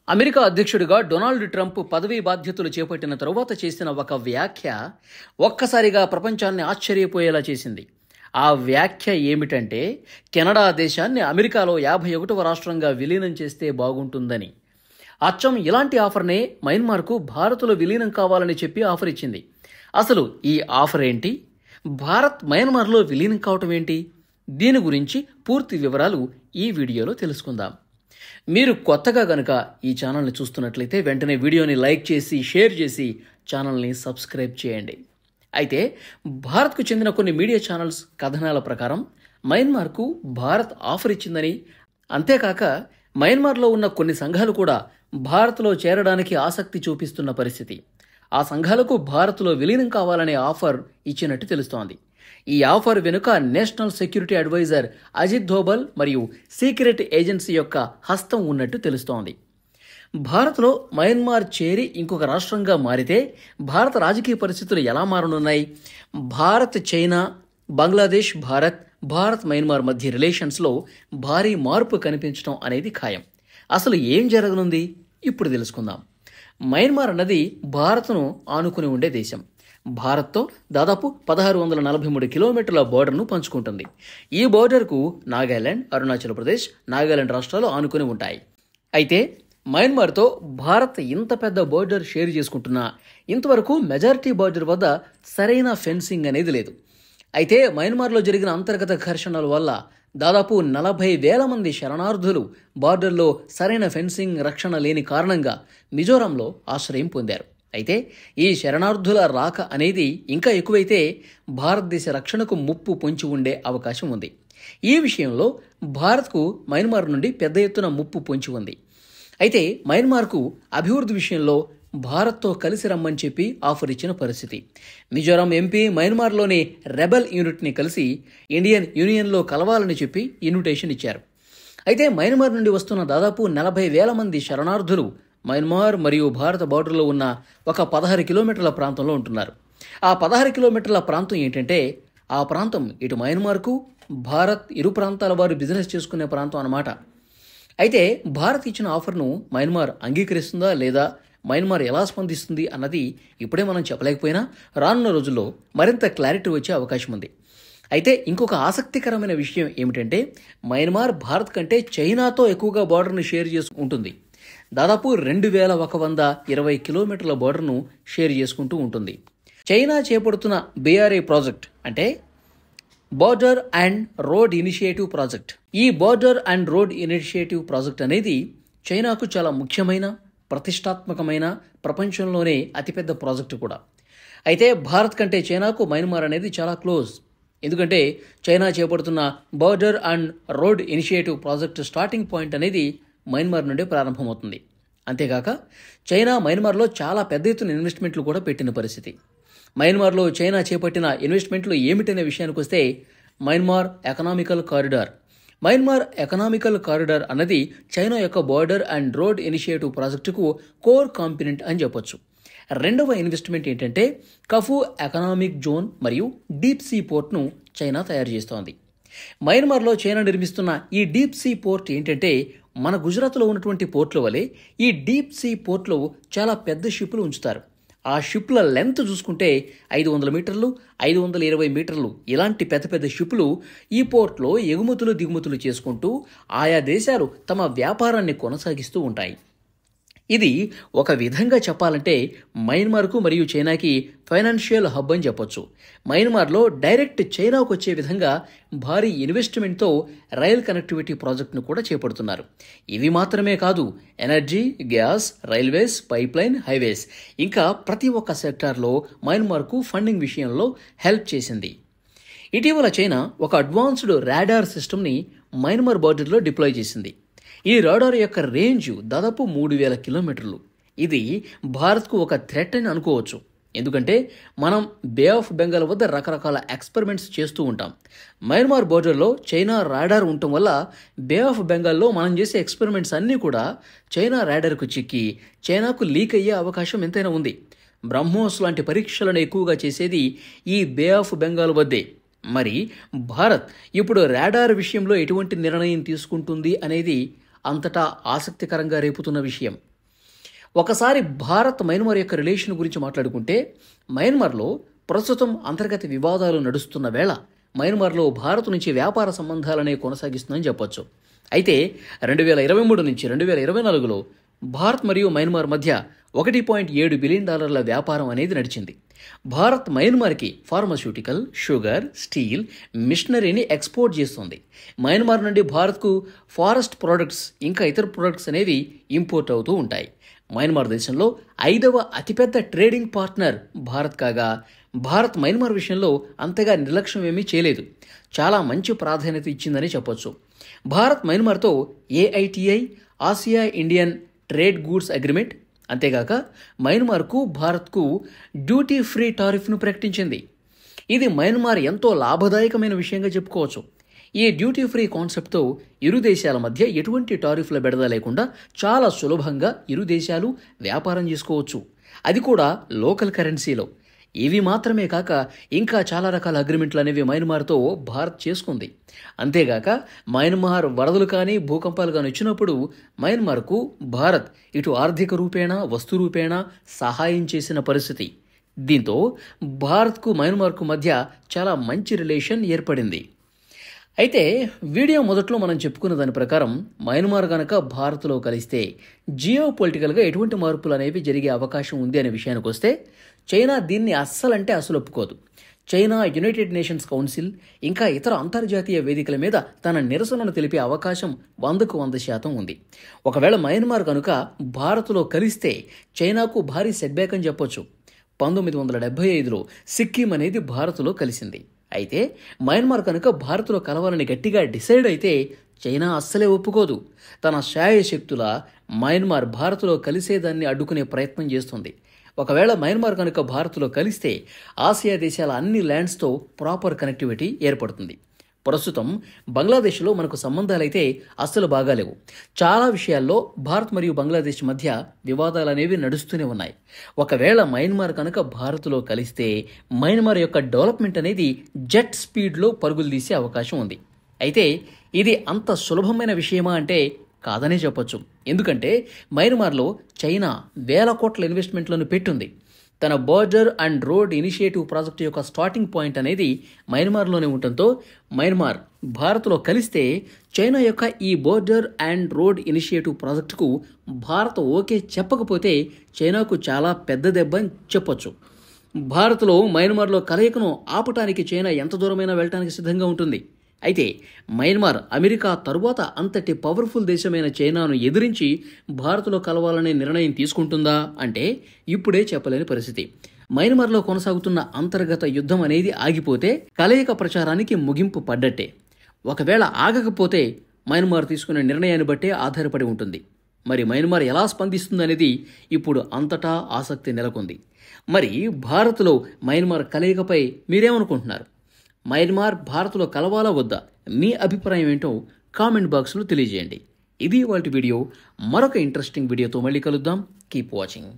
America అధ్యక్షుడిగా Donald Trump పదవీ బాధ్యతలు చేపట్టిన తరువాత చేసిన ఒక వ్యాఖ్య ఒక్కసారిగా ప్రపంచాన్ని ఆశ్చర్యపోయేలా చేసింది. ఆ వ్యాఖ్య ఏమిటంటే, కెనడా దేశాన్ని అమెరికాలో 51వ రాష్ట్రంగా విలీనం చేస్తే బాగుంటుందని. అచ్చం ఇలాంటి ఆఫర్నే మయన్మార్కు భారత్లో విలీనం కావాలని చెప్పి ఆఫర్ ఇచ్చింది. అసలు ఈ ఆఫర్ ఏంటి? భారత్ మయన్మార్లో విలీనం కావటం ఏంటి? దీని గురించి పూర్తి వివరాలు ఈ వీడియోలో తెలుసుకుందాం. మీరు కొత్తగా గనుక ఈ ఛానల్ని చూస్తున్నట్లయితే వెంటనే వీడియోని లైక్ చేసి, షేర్ చేసి ఛానల్ని సబ్స్క్రైబ్ చేయండి. అయితే భారత్కు చెందిన కొన్ని మీడియా ఛానల్స్ కథనాల ప్రకారం మయన్మార్కు భారత్ ఆఫర్ ఇచ్చిందని, అంతేకాక మయన్మార్లో ఉన్న కొన్ని సంఘాలు కూడా భారత్లో చేరడానికి ఆసక్తి చూపిస్తున్న పరిస్థితి. ఆ సంఘాలకు భారత్లో విలీనం కావాలనే ఆఫర్ ఇచ్చినట్టు తెలుస్తోంది. ఈ ఆఫర్ వెనుక నేషనల్ సెక్యూరిటీ అడ్వైజర్ అజిత్ ధోబల్ మరియు సీక్రెట్ ఏజెన్సీ యొక్క హస్తం ఉన్నట్టు తెలుస్తోంది. భారత్లో మయన్మార్ చేరి ఇంకొక రాష్ట్రంగా మారితే భారత రాజకీయ పరిస్థితులు ఎలా మారనున్నాయి? భారత్, చైనా, బంగ్లాదేశ్, భారత్ మయన్మార్ మధ్య రిలేషన్స్లో భారీ మార్పు కనిపించడం అనేది ఖాయం. అసలు ఏం జరగనుంది ఇప్పుడు తెలుసుకుందాం. మయన్మార్ అన్నది భారత్ను ఆనుకుని ఉండే దేశం. భారత్తో దాదాపు 1643 కిలోమీటర్ల బోర్డర్ను పంచుకుంటుంది. ఈ బోర్డర్కు నాగాలాండ్, అరుణాచల్ ప్రదేశ్, నాగాలాండ్ రాష్ట్రాలు ఆనుకుని ఉంటాయి. అయితే మయన్మార్తో భారత్ ఇంత పెద్ద బోర్డర్ షేర్ చేసుకుంటున్నా ఇంతవరకు మెజారిటీ బోర్డర్ వద్ద సరైన ఫెన్సింగ్ అనేది లేదు. అయితే మయన్మార్లో జరిగిన అంతర్గత ఘర్షణల వల్ల దాదాపు 40,000 మంది శరణార్థులు బార్డర్లో సరైన ఫెన్సింగ్, రక్షణ లేని కారణంగా మిజోరాంలో ఆశ్రయం పొందారు. అయితే ఈ శరణార్థుల రాక అనేది ఇంకా ఎక్కువైతే భారతదేశ రక్షణకు ముప్పు పొంచి ఉండే అవకాశం ఉంది. ఈ విషయంలో భారత్కు మయన్మార్ నుండి పెద్ద ఎత్తున ముప్పు పొంచి ఉంది. అయితే మయన్మార్కు అభివృద్ధి విషయంలో భారత్తో కలిసి రమ్మని చెప్పి ఆఫర్ ఇచ్చిన పరిస్థితి. మిజోరాం ఎంపీ మయన్మార్లోని రెబెల్ యూనిట్ని కలిసి ఇండియన్ యూనియన్లో కలవాలని చెప్పి ఇన్విటేషన్ ఇచ్చారు. అయితే మయన్మార్ నుండి వస్తున్న దాదాపు 40,000 మంది శరణార్థులు మయన్మార్ మరియు భారత బార్డర్లో ఉన్న ఒక 16 కిలోమీటర్ల ప్రాంతంలో ఉంటున్నారు. ఆ 16 కిలోమీటర్ల ప్రాంతం ఏంటంటే, ఆ ప్రాంతం ఇటు మయన్మార్కు, భారత్ ఇరు ప్రాంతాల వారు బిజినెస్ చేసుకునే ప్రాంతం అన్నమాట. అయితే భారత్ ఇచ్చిన ఆఫర్ను మయన్మార్ అంగీకరిస్తుందా లేదా, మయన్మార్ ఎలా స్పందిస్తుంది అన్నది ఇప్పుడే మనం చెప్పలేకపోయినా రానున్న రోజుల్లో మరింత క్లారిటీ వచ్చే అవకాశం ఉంది. అయితే ఇంకొక ఆసక్తికరమైన విషయం ఏమిటంటే, మయన్మార్ భారత్ కంటే చైనాతో ఎక్కువగా బార్డర్ను షేర్ చేసుకుంటుంది. దాదాపు 2,120 కిలోమీటర్ల బోర్డర్ను షేర్ చేసుకుంటూ ఉంటుంది. చైనా చేపడుతున్న BRI ప్రాజెక్ట్ అంటే border and road initiative project. ఈ border and road initiative project అనేది చైనాకు చాలా ముఖ్యమైన, ప్రతిష్టాత్మకమైన, ప్రపంచంలోనే అతిపెద్ద ప్రాజెక్టు కూడా. అయితే భారత్ కంటే చైనాకు మయన్మార్ అనేది చాలా క్లోజ్. ఎందుకంటే చైనా చేపడుతున్న border and road initiative project starting point అనేది మయన్మార్ నుండి ప్రారంభమవుతుంది. అంతేకాక చైనా మయన్మార్లో చాలా పెద్ద ఎత్తున ఇన్వెస్ట్మెంట్లు కూడా పెట్టిన పరిస్థితి. మయన్మార్లో చైనా చేపట్టిన ఇన్వెస్ట్మెంట్లు ఏమిటనే విషయానికి వస్తే, Myanmar economical corridor. Myanmar economical corridor అన్నది చైనా యొక్క బోర్డర్ అండ్ రోడ్ ఇనిషియేటివ్ ప్రాజెక్టుకు కోర్ కాంపినెంట్ అని చెప్పొచ్చు. రెండవ ఇన్వెస్ట్మెంట్ ఏంటంటే, కఫు ఎకనామిక్ జోన్ మరియు డీప్ సీ పోర్ట్ను చైనా తయారు చేస్తోంది. మయన్మార్లో చైనా నిర్మిస్తున్న ఈ డీప్ సీ పోర్ట్ ఏంటంటే, మన గుజరాత్లో ఉన్నటువంటి పోర్ట్ల వలె ఈ డీప్ సీ పోర్ట్లో చాలా పెద్ద షిప్లు ఉంచుతారు. ఆ షిప్ల లెంత్ చూసుకుంటే 500 మీటర్లు, 520 మీటర్లు ఇలాంటి పెద్ద పెద్ద షిప్లు ఈ పోర్ట్లో ఎగుమతులు దిగుమతులు చేసుకుంటూ ఆయా దేశాలు తమ వ్యాపారాన్ని కొనసాగిస్తూ ఉంటాయి. ఇది ఒక విధంగా చెప్పాలంటే మయన్మార్కు మరియు చైనాకి ఫైనాన్షియల్ హబ్ అని చెప్పొచ్చు. మయన్మార్లో డైరెక్ట్ చైనాకు వచ్చే విధంగా భారీ ఇన్వెస్ట్మెంట్తో రైల్ కనెక్టివిటీ ప్రాజెక్టును కూడా చేపడుతున్నారు. ఇవి మాత్రమే కాదు, energy, gas, railways, pipeline, highways ఇంకా ప్రతి ఒక్క సెక్టార్లో మయన్మార్కు ఫండింగ్ విషయంలో హెల్ప్ చేసింది. ఇటీవల చైనా ఒక అడ్వాన్స్డ్ రాడార్ సిస్టమ్ని మయన్మార్ బార్డర్లో డిప్లాయ్ చేసింది. ఈ రాడార్ యొక్క రేంజ్ దాదాపు 3,000 కిలోమీటర్లు. ఇది భారత్కు ఒక థ్రెట్ అని అనుకోవచ్చు. ఎందుకంటే మనం బే ఆఫ్ బెంగాల్ వద్ద రకరకాల ఎక్స్పెరిమెంట్స్ చేస్తూ ఉంటాం. మయన్మార్ బోర్డర్లో చైనా రాడార్ ఉండటం వల్ల బే ఆఫ్ బెంగాల్లో మనం చేసే ఎక్స్పెరిమెంట్స్ అన్నీ కూడా చైనా రాడార్కు చిక్కి చైనాకు లీక్ అయ్యే అవకాశం ఎంతైనా ఉంది. బ్రహ్మోస్ లాంటి పరీక్షలను ఎక్కువగా చేసేది ఈ బే ఆఫ్ బెంగాల్ వద్దే. మరి భారత్ ఇప్పుడు రాడార్ విషయంలో ఎటువంటి నిర్ణయం తీసుకుంటుంది అనేది అంతటా ఆసక్తికరంగా రేపుతున్న విషయం. ఒకసారి భారత్ మయన్మార్ యొక్క రిలేషన్ గురించి మాట్లాడుకుంటే, మయన్మార్లో ప్రస్తుతం అంతర్గత వివాదాలు నడుస్తున్న వేళ మయన్మార్లో భారత్ నుంచి వ్యాపార సంబంధాలనే కొనసాగిస్తుందని చెప్పొచ్చు. అయితే 2023 నుంచి 2024లో భారత్ మరియు మయన్మార్ మధ్య $1.7 బిలియన్ వ్యాపారం అనేది నడిచింది. భారత్ మయన్మార్కి ఫార్మాస్యూటికల్, షుగర్, స్టీల్, మిషనరీని ఎక్స్పోర్ట్ చేస్తుంది. మయన్మార్ నుండి భారత్కు ఫారెస్ట్ ప్రొడక్ట్స్ ఇంకా ఇతర ప్రొడక్ట్స్ అనేవి ఇంపోర్ట్ అవుతూ ఉంటాయి. మయన్మార్ దేశంలో 5వ అతిపెద్ద ట్రేడింగ్ పార్ట్నర్ భారత్ కాగా, భారత్ మయన్మార్ విషయంలో అంతగా నిర్లక్ష్యం ఏమీ చేయలేదు. చాలా మంచి ప్రాధాన్యత ఇచ్చిందని చెప్పొచ్చు. భారత్ మయన్మార్తో AITI, Asia Indian trade goods agreement, అంతేగాక మయన్మార్కు భారత్కు డ్యూటీ ఫ్రీ టారిఫ్ను ప్రకటించింది. ఇది మయన్మార్ ఎంతో లాభదాయకమైన విషయంగా చెప్పుకోవచ్చు. ఈ డ్యూటీ ఫ్రీ కాన్సెప్ట్తో ఇరు దేశాల మధ్య ఎటువంటి టారిఫ్ల బెడద లేకుండా చాలా సులభంగా ఇరు దేశాలు వ్యాపారం చేసుకోవచ్చు, అది కూడా లోకల్ కరెన్సీలో. ఇవి మాత్రమే కాక ఇంకా చాలా రకాల అగ్రిమెంట్లు అనేవి మయన్మార్తో భారత్ చేసుకుంది. అంతేగాక మయన్మార్ వరదలు కానీ భూకంపాలు కానీ వచ్చినప్పుడు మయన్మార్కు భారత్ ఇటు ఆర్థిక రూపేణా వస్తు రూపేణా సహాయం చేసిన పరిస్థితి. దీంతో భారత్కు మయన్మార్కు మధ్య చాలా మంచి రిలేషన్ ఏర్పడింది. అయితే వీడియో మొదట్లో మనం చెప్పుకున్న దాని ప్రకారం మయన్మార్ కనుక భారత్లో కలిస్తే జియో పొలిటికల్గా ఎటువంటి మార్పులు అనేవి జరిగే అవకాశం ఉంది అనే విషయానికి వస్తే, చైనా దీన్ని అస్సలు ఒప్పుకోదు. చైనా యునైటెడ్ నేషన్స్ కౌన్సిల్ ఇంకా ఇతర అంతర్జాతీయ వేదికల మీద తన నిరసనను తెలిపే అవకాశం 100% ఉంది. ఒకవేళ మయన్మార్ కనుక భారత్లో కలిస్తే చైనాకు భారీ సెట్బ్యాక్ అని చెప్పొచ్చు. 1975లో సిక్కిం అనేది భారత్లో కలిసింది. అయితే మయన్మార్ కనుక భారత్లో కలవాలని గట్టిగా డిసైడ్ అయితే చైనా అస్సలే ఒప్పుకోదు. తన శాయశక్తుల మయన్మార్ భారత్లో కలిసేదాన్ని అడ్డుకునే ప్రయత్నం చేస్తుంది. ఒకవేళ మయన్మార్ కనుక భారత్లో కలిస్తే ఆసియా దేశాల అన్ని ల్యాండ్స్తో ప్రాపర్ కనెక్టివిటీ ఏర్పడుతుంది. ప్రస్తుతం బంగ్లాదేశ్లో మనకు సంబంధాలైతే అస్సలు బాగాలేవు. చాలా విషయాల్లో భారత్ మరియు బంగ్లాదేశ్ మధ్య వివాదాలు అనేవి నడుస్తూనే ఉన్నాయి. ఒకవేళ మయన్మార్ కనుక భారత్లో కలిస్తే మయన్మార్ యొక్క డెవలప్మెంట్ అనేది జెట్ స్పీడ్లో పరుగులు తీసే అవకాశం ఉంది. అయితే ఇది అంత సులభమైన విషయమా అంటే కాదనే చెప్పొచ్చు. ఎందుకంటే మయన్మార్లో చైనా వేల కోట్ల ఇన్వెస్ట్మెంట్లను పెట్టింది. తన border and road initiative project యొక్క స్టార్టింగ్ పాయింట్ అనేది మయన్మార్లోనే ఉండటంతో మయన్మార్ భారత్లో కలిస్తే చైనా యొక్క ఈ బోర్డర్ అండ్ రోడ్ ఇనిషియేటివ్ ప్రాజెక్టుకు భారత్ ఓకే చెప్పకపోతే చైనాకు చాలా పెద్ద దెబ్బ అని చెప్పొచ్చు. భారత్లో మయన్మార్లో కలయికను ఆపటానికి చైనా ఎంత దూరమైనా వెళ్ళటానికి సిద్ధంగా ఉంటుంది. అయితే మయన్మార్ అమెరికా తరువాత అంతటి పవర్ఫుల్ దేశమైన చైనాను ఎదిరించి భారత్లో కలవాలనే నిర్ణయం తీసుకుంటుందా అంటే ఇప్పుడే చెప్పలేని పరిస్థితి. మయన్మార్లో కొనసాగుతున్న అంతర్గత యుద్ధం అనేది ఆగిపోతే కలయిక ప్రచారానికి ముగింపు పడ్డట్టే. ఒకవేళ ఆగకపోతే మయన్మార్ తీసుకునే నిర్ణయాన్ని బట్టే ఆధారపడి ఉంటుంది. మరి మయన్మార్ ఎలా స్పందిస్తుందనేది ఇప్పుడు అంతటా ఆసక్తి నెలకొంది. మరి భారత్లో మయన్మార్ కలయికపై మీరేమనుకుంటున్నారు? మయన్మార్ భారత్లో కలవాలా వద్దా? మీ అభిప్రాయం ఏంటో కామెంట్ బాక్స్లో తెలియజేయండి. ఇది ఇవాల్టి వీడియో. మరొక ఇంట్రెస్టింగ్ వీడియోతో మళ్ళీ కలుద్దాం. Keep watching.